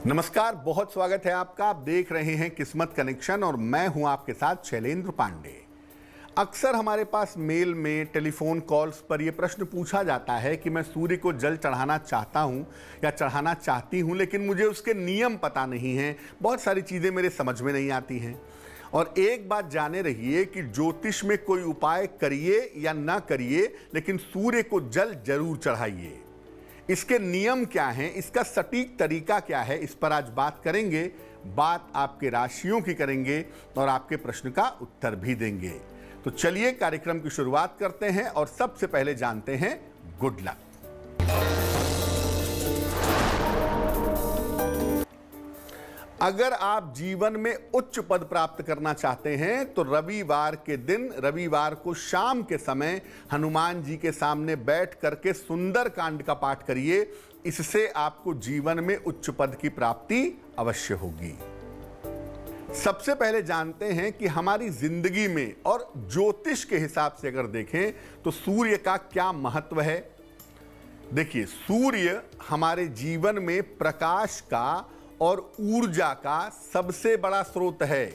नमस्कार, बहुत स्वागत है आपका। आप देख रहे हैं किस्मत कनेक्शन और मैं हूं आपके साथ शैलेंद्र पांडे। अक्सर हमारे पास मेल में, टेलीफोन कॉल्स पर यह प्रश्न पूछा जाता है कि मैं सूर्य को जल चढ़ाना चाहता हूं या चढ़ाना चाहती हूं, लेकिन मुझे उसके नियम पता नहीं हैं। बहुत सारी चीज़ें मेरे समझ में नहीं आती हैं। और एक बात जाने रहिए कि ज्योतिष में कोई उपाय करिए या ना करिए, लेकिन सूर्य को जल जरूर चढ़ाइए। इसके नियम क्या हैं, इसका सटीक तरीका क्या है, इस पर आज बात करेंगे। बात आपके राशियों की करेंगे और आपके प्रश्न का उत्तर भी देंगे। तो चलिए कार्यक्रम की शुरुआत करते हैं और सबसे पहले जानते हैं गुड लक। अगर आप जीवन में उच्च पद प्राप्त करना चाहते हैं तो रविवार के दिन, रविवार को शाम के समय हनुमान जी के सामने बैठ करके सुंदर कांड का पाठ करिए। इससे आपको जीवन में उच्च पद की प्राप्ति अवश्य होगी। सबसे पहले जानते हैं कि हमारी जिंदगी में और ज्योतिष के हिसाब से अगर देखें तो सूर्य का क्या महत्व है। देखिए, सूर्य हमारे जीवन में प्रकाश का और ऊर्जा का सबसे बड़ा स्रोत है।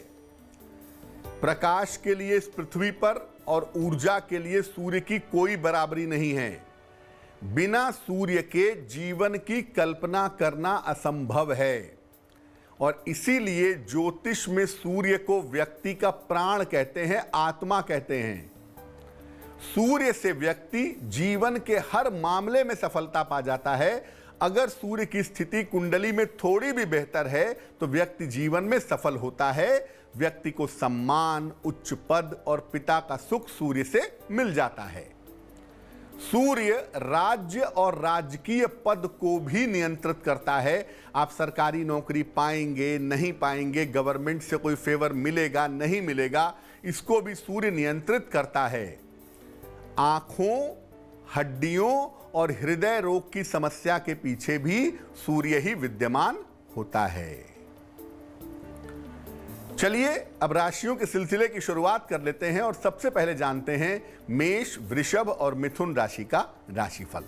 प्रकाश के लिए इस पृथ्वी पर और ऊर्जा के लिए सूर्य की कोई बराबरी नहीं है। बिना सूर्य के जीवन की कल्पना करना असंभव है और इसीलिए ज्योतिष में सूर्य को व्यक्ति का प्राण कहते हैं, आत्मा कहते हैं। सूर्य से व्यक्ति जीवन के हर मामले में सफलता पा जाता है। अगर सूर्य की स्थिति कुंडली में थोड़ी भी बेहतर है तो व्यक्ति जीवन में सफल होता है। व्यक्ति को सम्मान, उच्च पद और पिता का सुख सूर्य से मिल जाता है। सूर्य राज्य और राजकीय पद को भी नियंत्रित करता है। आप सरकारी नौकरी पाएंगे नहीं पाएंगे, गवर्नमेंट से कोई फेवर मिलेगा नहीं मिलेगा, इसको भी सूर्य नियंत्रित करता है। आंखों, हड्डियों और हृदय रोग की समस्या के पीछे भी सूर्य ही विद्यमान होता है। चलिए अब राशियों के सिलसिले की शुरुआत कर लेते हैं और सबसे पहले जानते हैं मेष, वृषभ और मिथुन राशि का राशिफल।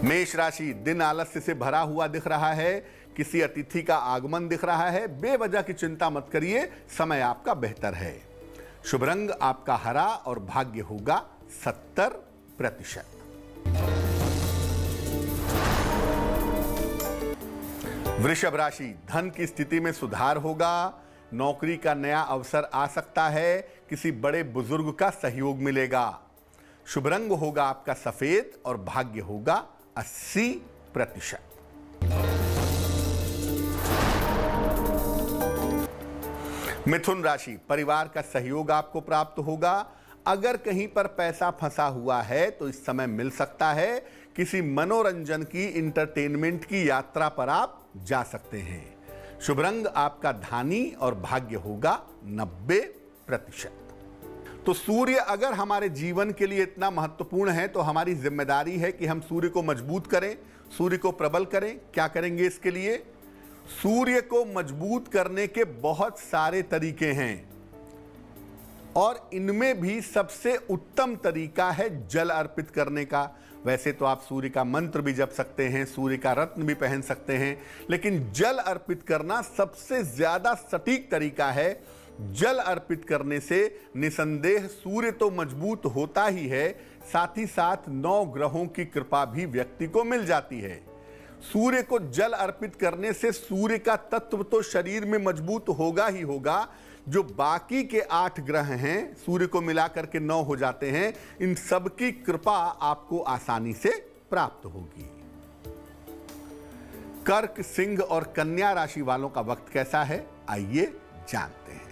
मेष राशि, दिन आलस्य से भरा हुआ दिख रहा है। किसी अतिथि का आगमन दिख रहा है। बेवजह की चिंता मत करिए, समय आपका बेहतर है। शुभ रंग आपका हरा और भाग्य होगा 70%। वृषभ राशि, धन की स्थिति में सुधार होगा। नौकरी का नया अवसर आ सकता है। किसी बड़े बुजुर्ग का सहयोग मिलेगा। शुभ रंग होगा आपका सफेद और भाग्य होगा 80%। मिथुन राशि, परिवार का सहयोग आपको प्राप्त होगा। अगर कहीं पर पैसा फंसा हुआ है तो इस समय मिल सकता है। किसी मनोरंजन की, इंटरटेनमेंट की यात्रा पर आप जा सकते हैं। शुभ रंग आपका धानी और भाग्य होगा 90%। तो सूर्य अगर हमारे जीवन के लिए इतना महत्वपूर्ण है तो हमारी जिम्मेदारी है कि हम सूर्य को मजबूत करें, सूर्य को प्रबल करें। क्या करेंगे इसके लिए? सूर्य को मजबूत करने के बहुत सारे तरीके हैं और इनमें भी सबसे उत्तम तरीका है जल अर्पित करने का। वैसे तो आप सूर्य का मंत्र भी जप सकते हैं, सूर्य का रत्न भी पहन सकते हैं, लेकिन जल अर्पित करना सबसे ज्यादा सटीक तरीका है। जल अर्पित करने से निसंदेह सूर्य तो मजबूत होता ही है, साथ ही साथ 9 ग्रहों की कृपा भी व्यक्ति को मिल जाती है। सूर्य को जल अर्पित करने से सूर्य का तत्व तो शरीर में मजबूत होगा ही होगा। जो बाकी के 8 ग्रह हैं, सूर्य को मिलाकर के 9 हो जाते हैं, इन सब की कृपा आपको आसानी से प्राप्त होगी। कर्क, सिंह और कन्या राशि वालों का वक्त कैसा है, आइए जानते हैं।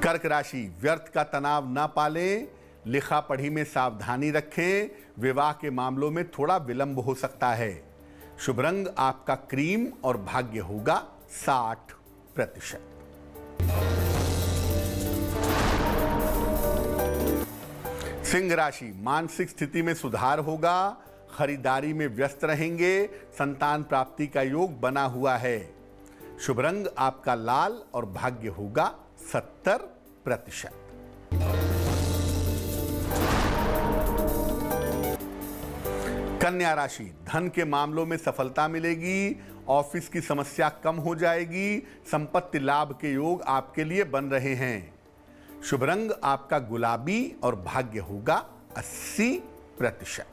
कर्क राशि, व्यर्थ का तनाव ना पालें। लिखा पढ़ी में सावधानी रखें। विवाह के मामलों में थोड़ा विलंब हो सकता है। शुभ रंग आपका क्रीम और भाग्य होगा 60%। सिंह राशि, मानसिक स्थिति में सुधार होगा। खरीदारी में व्यस्त रहेंगे। संतान प्राप्ति का योग बना हुआ है। शुभ रंग आपका लाल और भाग्य होगा 70%। कन्या राशि, धन के मामलों में सफलता मिलेगी, ऑफिस की समस्या कम हो जाएगी, संपत्ति लाभ के योग आपके लिए बन रहे हैं। शुभ रंग आपका गुलाबी और भाग्य होगा 80%।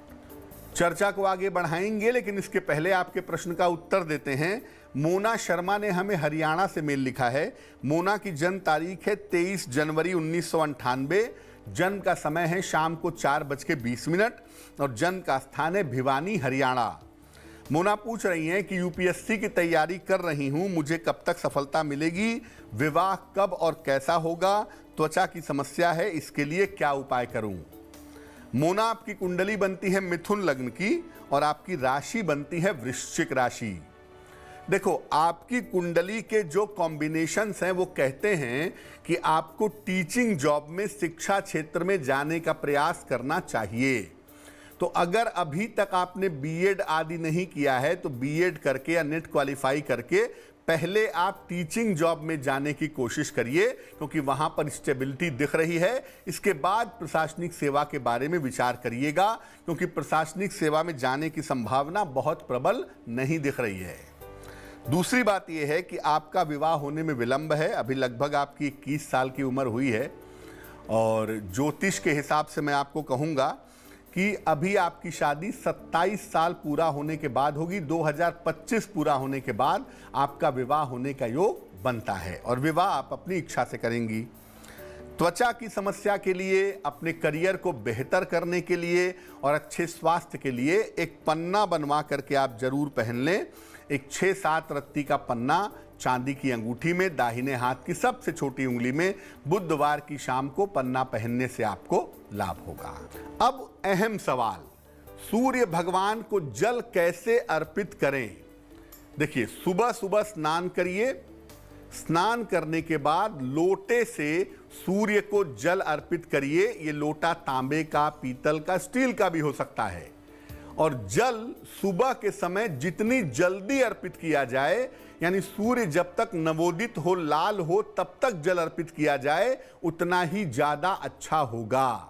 चर्चा को आगे बढ़ाएंगे, लेकिन इसके पहले आपके प्रश्न का उत्तर देते हैं। मोना शर्मा ने हमें हरियाणा से मेल लिखा है। मोना की जन्म तारीख है 23 जनवरी 1998। जन्म का समय है शाम को 4:20 और जन्म का स्थान है भिवानी, हरियाणा। मोना पूछ रही हैं कि यूपीएससी की तैयारी कर रही हूं, मुझे कब तक सफलता मिलेगी, विवाह कब और कैसा होगा, त्वचा की समस्या है, इसके लिए क्या उपाय करूं। मोना, आपकी कुंडली बनती है मिथुन लग्न की और आपकी राशि बनती है वृश्चिक राशि। देखो, आपकी कुंडली के जो कॉम्बिनेशंस हैं वो कहते हैं कि आपको टीचिंग जॉब में, शिक्षा क्षेत्र में जाने का प्रयास करना चाहिए। तो अगर अभी तक आपने बीएड आदि नहीं किया है तो बीएड करके या नेट क्वालिफाई करके पहले आप टीचिंग जॉब में जाने की कोशिश करिए, क्योंकि वहां पर स्टेबिलिटी दिख रही है। इसके बाद प्रशासनिक सेवा के बारे में विचार करिएगा, क्योंकि प्रशासनिक सेवा में जाने की संभावना बहुत प्रबल नहीं दिख रही है। दूसरी बात यह है कि आपका विवाह होने में विलंब है। अभी लगभग आपकी 21 साल की उम्र हुई है और ज्योतिष के हिसाब से मैं आपको कहूँगा कि अभी आपकी शादी 27 साल पूरा होने के बाद होगी। 2025 पूरा होने के बाद आपका विवाह होने का योग बनता है और विवाह आप अपनी इच्छा से करेंगी। त्वचा की समस्या के लिए, अपने करियर को बेहतर करने के लिए और अच्छे स्वास्थ्य के लिए एक पन्ना बनवा करके आप जरूर पहन लें। एक 6-7 रत्ती का पन्ना चांदी की अंगूठी में, दाहिने हाथ की सबसे छोटी उंगली में, बुधवार की शाम को पन्ना पहनने से आपको लाभ होगा। अब अहम सवाल, सूर्य भगवान को जल कैसे अर्पित करें। देखिए, सुबह सुबह स्नान करिए। स्नान करने के बाद लोटे से सूर्य को जल अर्पित करिए। ये लोटा तांबे का, पीतल का, स्टील का भी हो सकता है। और जल सुबह के समय जितनी जल्दी अर्पित किया जाए, यानी सूर्य जब तक नवोदित हो, लाल हो, तब तक जल अर्पित किया जाए, उतना ही ज्यादा अच्छा होगा।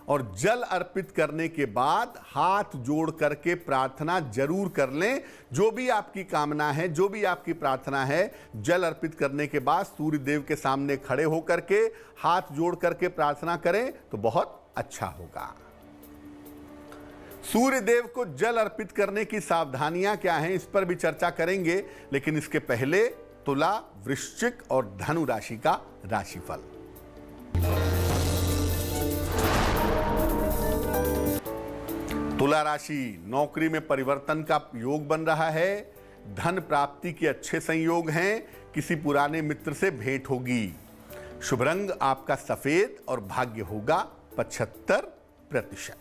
और जल अर्पित करने के बाद हाथ जोड़ करके प्रार्थना जरूर कर लें। जो भी आपकी कामना है, जो भी आपकी प्रार्थना है, जल अर्पित करने के बाद सूर्य देव के सामने खड़े होकर के हाथ जोड़ करके प्रार्थना करें तो बहुत अच्छा होगा। सूर्य देव को जल अर्पित करने की सावधानियां क्या हैं, इस पर भी चर्चा करेंगे, लेकिन इसके पहले तुला, वृश्चिक और धनु राशि का राशिफल। तुला राशि, नौकरी में परिवर्तन का योग बन रहा है, धन प्राप्ति के अच्छे संयोग हैं, किसी पुराने मित्र से भेंट होगी। शुभ रंग आपका सफेद और भाग्य होगा 75%।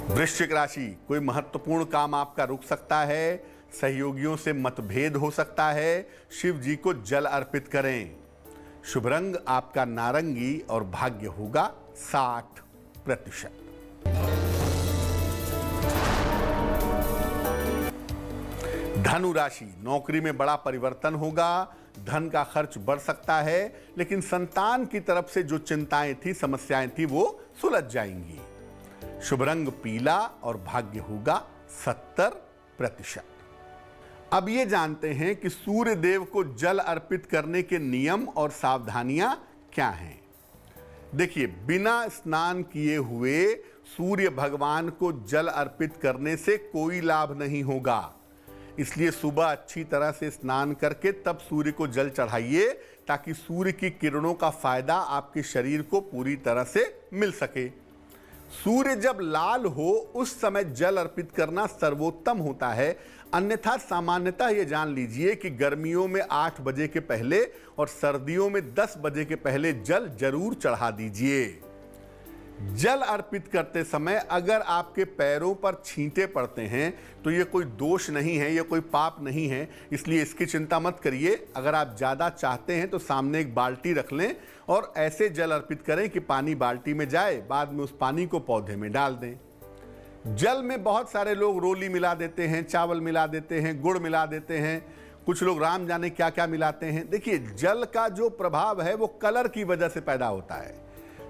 वृश्चिक राशि, कोई महत्वपूर्ण काम आपका रुक सकता है, सहयोगियों से मतभेद हो सकता है, शिव जी को जल अर्पित करें। शुभ रंग आपका नारंगी और भाग्य होगा 60%। धनु राशि, नौकरी में बड़ा परिवर्तन होगा, धन का खर्च बढ़ सकता है, लेकिन संतान की तरफ से जो चिंताएं थी, समस्याएं थी, वो सुलझ जाएंगी। शुभ रंग पीला और भाग्य होगा 70%। अब ये जानते हैं कि सूर्य देव को जल अर्पित करने के नियम और सावधानियां क्या हैं। देखिए, बिना स्नान किए हुए सूर्य भगवान को जल अर्पित करने से कोई लाभ नहीं होगा। इसलिए सुबह अच्छी तरह से स्नान करके तब सूर्य को जल चढ़ाइए, ताकि सूर्य की किरणों का फायदा आपके शरीर को पूरी तरह से मिल सके। सूर्य जब लाल हो उस समय जल अर्पित करना सर्वोत्तम होता है। अन्यथा सामान्यतः ये जान लीजिए कि गर्मियों में 8 बजे के पहले और सर्दियों में 10 बजे के पहले जल जरूर चढ़ा दीजिए। जल अर्पित करते समय अगर आपके पैरों पर छींटे पड़ते हैं तो ये कोई दोष नहीं है, ये कोई पाप नहीं है, इसलिए इसकी चिंता मत करिए। अगर आप ज़्यादा चाहते हैं तो सामने एक बाल्टी रख लें और ऐसे जल अर्पित करें कि पानी बाल्टी में जाए, बाद में उस पानी को पौधे में डाल दें। जल में बहुत सारे लोग रोली मिला देते हैं, चावल मिला देते हैं, गुड़ मिला देते हैं, कुछ लोग राम जाने क्या क्या मिलाते हैं। देखिए, जल का जो प्रभाव है वो कलर की वजह से पैदा होता है।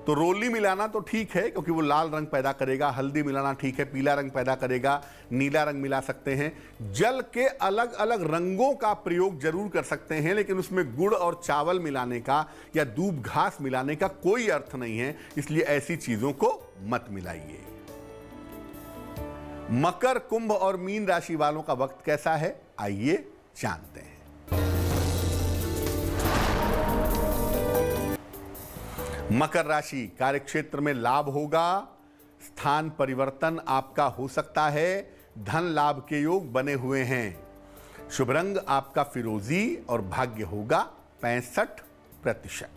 तो रोली मिलाना तो ठीक है क्योंकि वो लाल रंग पैदा करेगा, हल्दी मिलाना ठीक है, पीला रंग पैदा करेगा, नीला रंग मिला सकते हैं। जल के अलग अलग रंगों का प्रयोग जरूर कर सकते हैं, लेकिन उसमें गुड़ और चावल मिलाने का या दूब घास मिलाने का कोई अर्थ नहीं है, इसलिए ऐसी चीजों को मत मिलाइए। मकर, कुंभ और मीन राशि वालों का वक्त कैसा है, आइए जानते हैं। मकर राशि, कार्यक्षेत्र में लाभ होगा, स्थान परिवर्तन आपका हो सकता है, धन लाभ के योग बने हुए हैं। शुभ रंग आपका फिरोजी और भाग्य होगा 65%।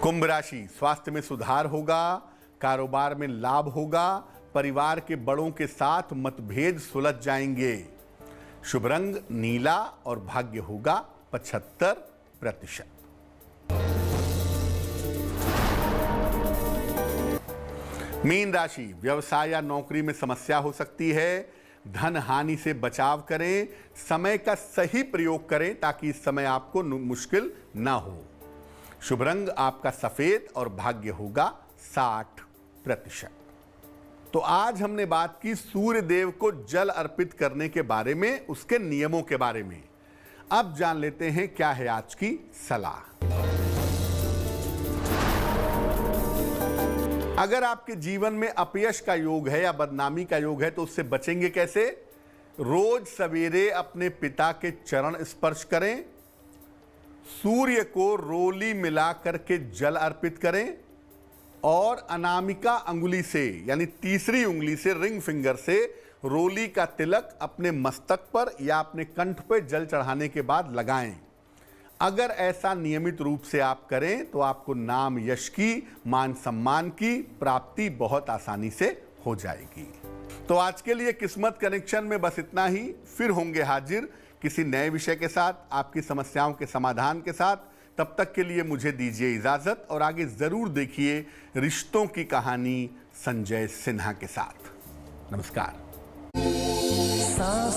कुंभ राशि, स्वास्थ्य में सुधार होगा, कारोबार में लाभ होगा, परिवार के बड़ों के साथ मतभेद सुलझ जाएंगे। शुभ रंग नीला और भाग्य होगा 75%। मीन राशि, व्यवसाय या नौकरी में समस्या हो सकती है, धन हानि से बचाव करें, समय का सही प्रयोग करें ताकि इस समय आपको मुश्किल ना हो। शुभ रंग आपका सफेद और भाग्य होगा 60%। तो आज हमने बात की सूर्य देव को जल अर्पित करने के बारे में, उसके नियमों के बारे में। अब जान लेते हैं क्या है आज की सलाह। अगर आपके जीवन में अपयश का योग है या बदनामी का योग है तो उससे बचेंगे कैसे? रोज सवेरे अपने पिता के चरण स्पर्श करें, सूर्य को रोली मिला करके जल अर्पित करें और अनामिका अंगुली से यानी तीसरी उंगली से, रिंग फिंगर से रोली का तिलक अपने मस्तक पर या अपने कंठ पर जल चढ़ाने के बाद लगाएं। अगर ऐसा नियमित रूप से आप करें तो आपको नाम यश की, मान सम्मान की प्राप्ति बहुत आसानी से हो जाएगी। तो आज के लिए किस्मत कनेक्शन में बस इतना ही। फिर होंगे हाजिर किसी नए विषय के साथ, आपकी समस्याओं के समाधान के साथ। तब तक के लिए मुझे दीजिए इजाजत और आगे जरूर देखिए रिश्तों की कहानी संजय सिन्हा के साथ। नमस्कार।